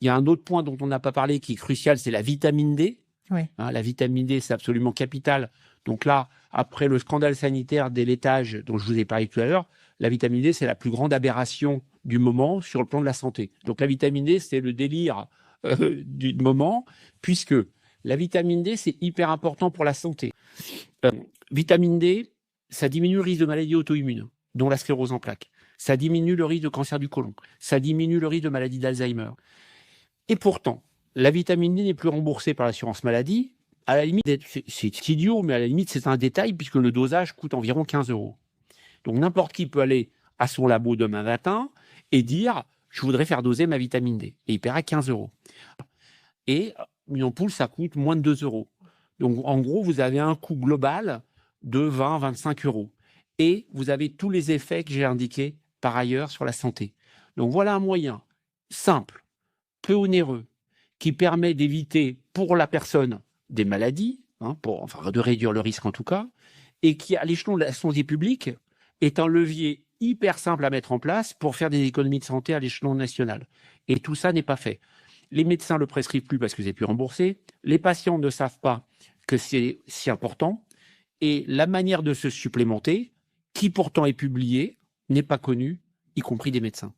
Il y a un autre point dont on n'a pas parlé qui est crucial, c'est la vitamine D. Oui. La vitamine D, c'est absolument capital. Donc là, après le scandale sanitaire des laitages dont je vous ai parlé tout à l'heure, la vitamine D, c'est la plus grande aberration du moment sur le plan de la santé. Donc la vitamine D, c'est le délire du moment, puisque la vitamine D, c'est hyper important pour la santé. Vitamine D, ça diminue le risque de maladies auto-immunes, dont la sclérose en plaques. Ça diminue le risque de cancer du côlon. Ça diminue le risque de maladie d'Alzheimer. Et pourtant, la vitamine D n'est plus remboursée par l'assurance maladie. À la limite, c'est idiot, mais à la limite, c'est un détail puisque le dosage coûte environ 15 €. Donc n'importe qui peut aller à son labo demain matin et dire « je voudrais faire doser ma vitamine D ». Et il paiera 15 €. Et une ampoule, ça coûte moins de 2 €. Donc en gros, vous avez un coût global de 20-25 €. Et vous avez tous les effets que j'ai indiqués par ailleurs sur la santé. Donc voilà un moyen simple, peu onéreux, qui permet d'éviter pour la personne des maladies, de réduire le risque en tout cas, et qui, à l'échelon de la santé publique, est un levier hyper simple à mettre en place pour faire des économies de santé à l'échelon national. Et tout ça n'est pas fait. Les médecins le prescrivent plus parce que c'est plus remboursé. Les patients ne savent pas que c'est si important. Et la manière de se supplémenter, qui pourtant est publiée, n'est pas connue, y compris des médecins.